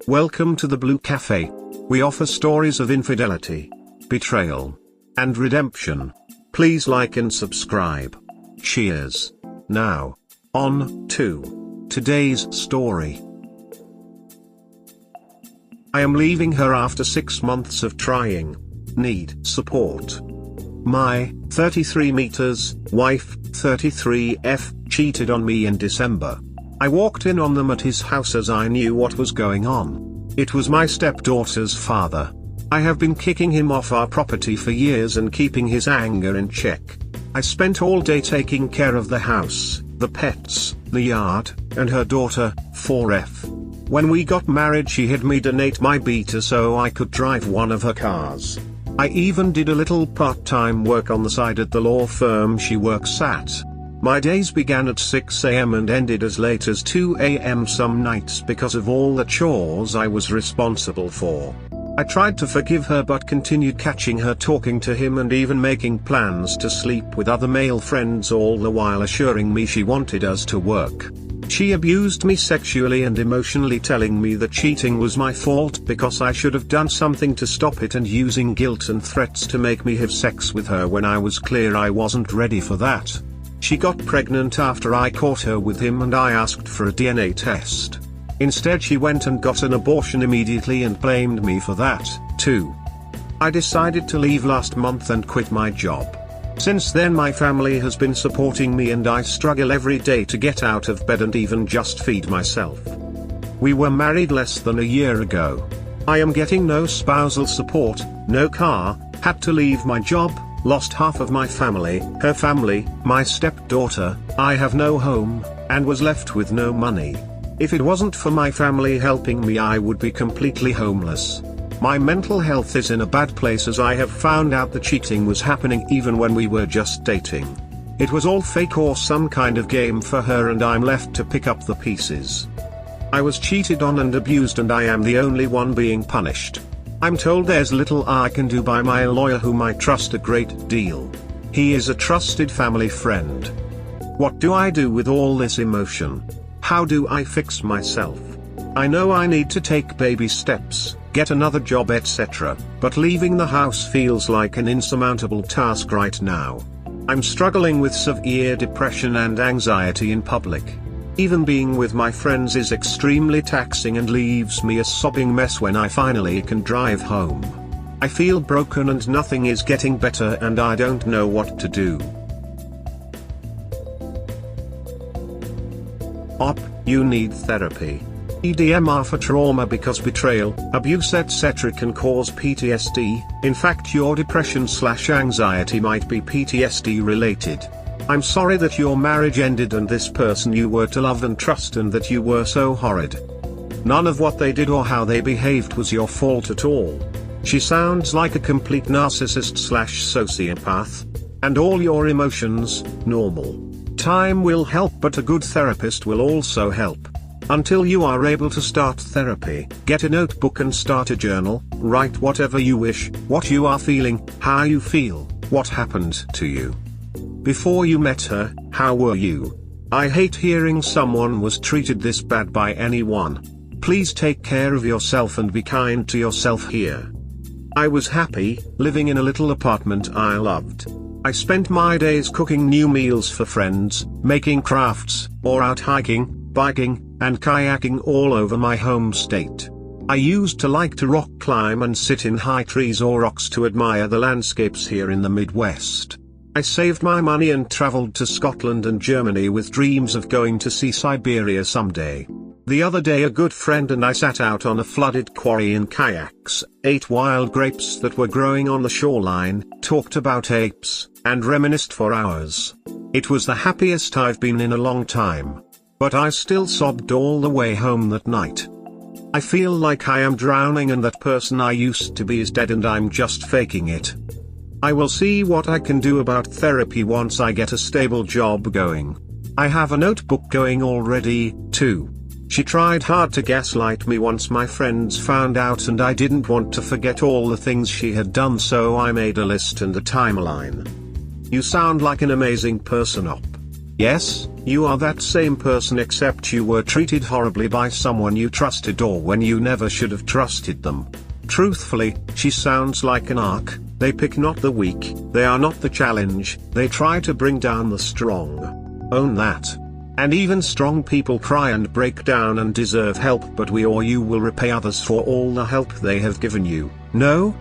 Welcome to the Blue Cafe. We offer stories of infidelity, betrayal, and redemption. Please like and subscribe. Cheers. Now, on to today's story. I am leaving her after 6 months of trying. Need support. My 33 meters wife, 33F, cheated on me in December. I walked in on them at his house as I knew what was going on. It was my stepdaughter's father. I have been kicking him off our property for years and keeping his anger in check. I spent all day taking care of the house, the pets, the yard, and her daughter, 4F. When we got married, she had me donate my beater so I could drive one of her cars. I even did a little part-time work on the side at the law firm she works at. My days began at 6 a.m. and ended as late as 2 a.m. some nights because of all the chores I was responsible for. I tried to forgive her but continued catching her talking to him and even making plans to sleep with other male friends, all the while assuring me she wanted us to work. She abused me sexually and emotionally, telling me that cheating was my fault because I should have done something to stop it, and using guilt and threats to make me have sex with her when I was clear I wasn't ready for that. She got pregnant after I caught her with him and I asked for a DNA test. Instead, she went and got an abortion immediately and blamed me for that, too. I decided to leave last month and quit my job. Since then my family has been supporting me and I struggle every day to get out of bed and even just feed myself. We were married less than a year ago. I am getting no spousal support, no car, had to leave my job, lost half of my family, her family, my stepdaughter, I have no home, and was left with no money. If it wasn't for my family helping me, I would be completely homeless. My mental health is in a bad place as I have found out the cheating was happening even when we were just dating. It was all fake or some kind of game for her and I'm left to pick up the pieces. I was cheated on and abused and I am the only one being punished. I'm told there's little I can do by my lawyer, whom I trust a great deal. He is a trusted family friend. What do I do with all this emotion? How do I fix myself? I know I need to take baby steps, get another job, etc., but leaving the house feels like an insurmountable task right now. I'm struggling with severe depression and anxiety in public. Even being with my friends is extremely taxing and leaves me a sobbing mess when I finally can drive home. I feel broken and nothing is getting better and I don't know what to do. You need therapy. EDMR for trauma, because betrayal, abuse etc. can cause PTSD. In fact, your depression/anxiety might be PTSD related. I'm sorry that your marriage ended and this person you were to love and trust and that you were so horrid. None of what they did or how they behaved was your fault at all. She sounds like a complete narcissist/sociopath. And all your emotions, normal. Time will help, but a good therapist will also help. Until you are able to start therapy, get a notebook and start a journal, write whatever you wish, what you are feeling, how you feel, what happened to you. Before you met her, how were you? I hate hearing someone was treated this bad by anyone. Please take care of yourself and be kind to yourself here. I was happy, living in a little apartment I loved. I spent my days cooking new meals for friends, making crafts, or out hiking, biking, and kayaking all over my home state. I used to like to rock climb and sit in high trees or rocks to admire the landscapes here in the Midwest. I saved my money and traveled to Scotland and Germany with dreams of going to see Siberia someday. The other day a good friend and I sat out on a flooded quarry in kayaks, ate wild grapes that were growing on the shoreline, talked about apes, and reminisced for hours. It was the happiest I've been in a long time. But I still sobbed all the way home that night. I feel like I am drowning and that person I used to be is dead and I'm just faking it. I will see what I can do about therapy once I get a stable job going. I have a notebook going already, too. She tried hard to gaslight me once my friends found out and I didn't want to forget all the things she had done, so I made a list and a timeline. You sound like an amazing person, Op. Yes, you are that same person, except you were treated horribly by someone you trusted, or when you never should have trusted them. Truthfully, she sounds like an arc. They pick not the weak, they are not the challenge, they try to bring down the strong. Own that. And even strong people cry and break down and deserve help, but we or you will repay others for all the help they have given you. No?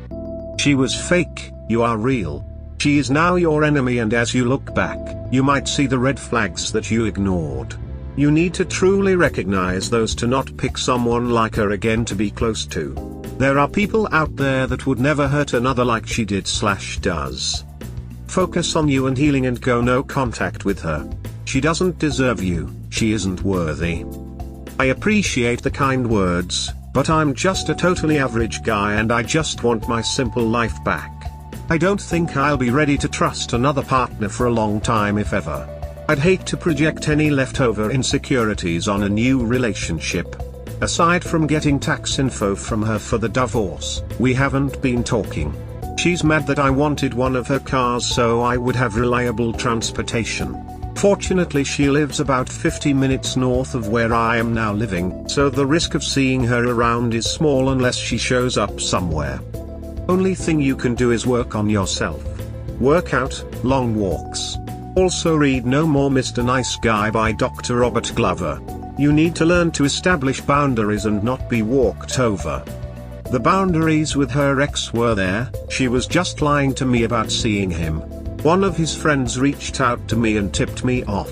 She was fake, you are real. She is now your enemy, and as you look back, you might see the red flags that you ignored. You need to truly recognize those to not pick someone like her again to be close to. There are people out there that would never hurt another like she did/does. Focus on you and healing, and go no contact with her. She doesn't deserve you, she isn't worthy. I appreciate the kind words, but I'm just a totally average guy and I just want my simple life back. I don't think I'll be ready to trust another partner for a long time, if ever. I'd hate to project any leftover insecurities on a new relationship. Aside from getting tax info from her for the divorce, we haven't been talking. She's mad that I wanted one of her cars so I would have reliable transportation. Fortunately, she lives about 50 minutes north of where I am now living, so the risk of seeing her around is small unless she shows up somewhere. Only thing you can do is work on yourself. Work out, long walks. Also read No More Mr. Nice Guy by Dr. Robert Glover. You need to learn to establish boundaries and not be walked over. The boundaries with her ex were there, she was just lying to me about seeing him. One of his friends reached out to me and tipped me off.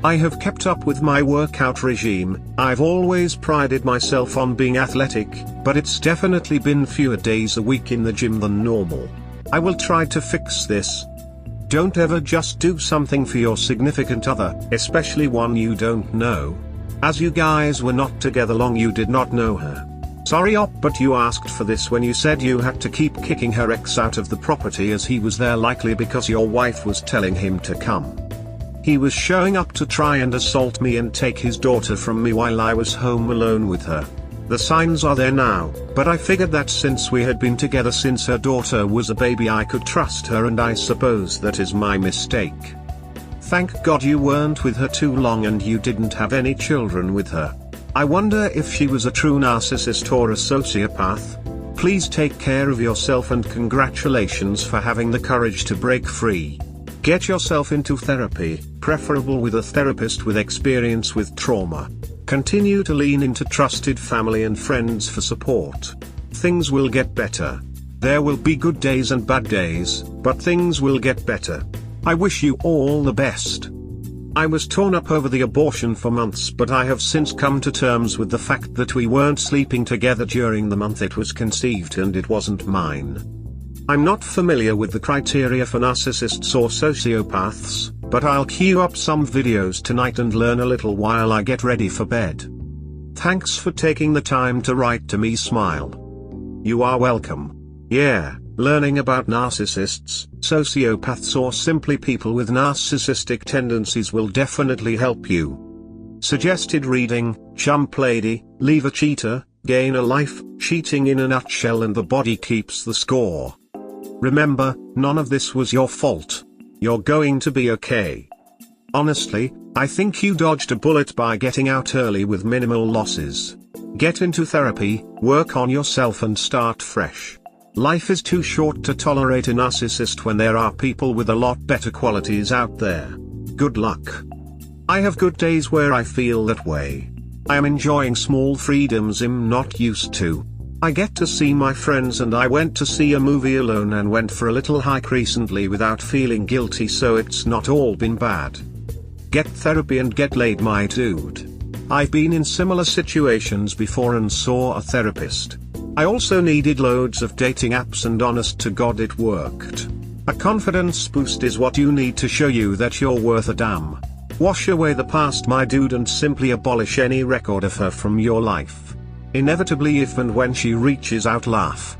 I have kept up with my workout regime. I've always prided myself on being athletic, but it's definitely been fewer days a week in the gym than normal. I will try to fix this. Don't ever just do something for your significant other, especially one you don't know. As you guys were not together long, you did not know her. Sorry but you asked for this when you said you had to keep kicking her ex out of the property as he was there, likely because your wife was telling him to come. He was showing up to try and assault me and take his daughter from me while I was home alone with her. The signs are there now, but I figured that since we had been together since her daughter was a baby, I could trust her, and I suppose that is my mistake. Thank God you weren't with her too long and you didn't have any children with her. I wonder if she was a true narcissist or a sociopath. Please take care of yourself, and congratulations for having the courage to break free. Get yourself into therapy, preferable with a therapist with experience with trauma. Continue to lean into trusted family and friends for support. Things will get better. There will be good days and bad days, but things will get better. I wish you all the best. I was torn up over the abortion for months, but I have since come to terms with the fact that we weren't sleeping together during the month it was conceived, and it wasn't mine. I'm not familiar with the criteria for narcissists or sociopaths, but I'll queue up some videos tonight and learn a little while I get ready for bed. Thanks for taking the time to write to me. Smile. You are welcome. Yeah, learning about narcissists, sociopaths, or simply people with narcissistic tendencies will definitely help you. Suggested reading: Chump Lady, Leave a Cheater, Gain a Life, Cheating in a Nutshell, and The Body Keeps the Score. Remember, none of this was your fault. You're going to be okay. Honestly, I think you dodged a bullet by getting out early with minimal losses. Get into therapy, work on yourself, and start fresh. Life is too short to tolerate a narcissist when there are people with a lot better qualities out there. Good luck. I have good days where I feel that way. I am enjoying small freedoms I'm not used to. I get to see my friends, and I went to see a movie alone and went for a little hike recently without feeling guilty, so it's not all been bad. Get therapy and get laid, my dude. I've been in similar situations before and saw a therapist. I also needed loads of dating apps, and honest to God it worked. A confidence boost is what you need to show you that you're worth a damn. Wash away the past, my dude, and simply abolish any record of her from your life. Inevitably, if and when she reaches out, laugh.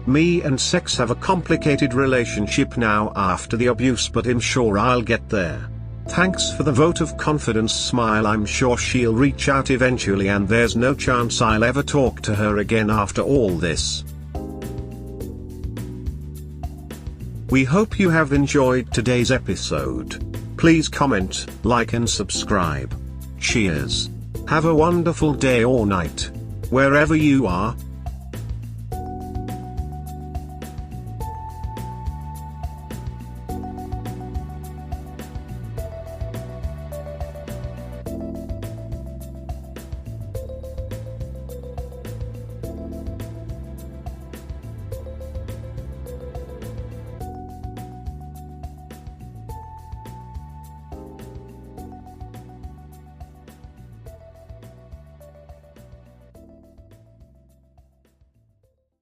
Me and sex have a complicated relationship now after the abuse, but I'm sure I'll get there. Thanks for the vote of confidence. Smile. I'm sure she'll reach out eventually, and there's no chance I'll ever talk to her again after all this. We hope you have enjoyed today's episode. Please comment, like and subscribe. Cheers. Have a wonderful day or night, wherever you are.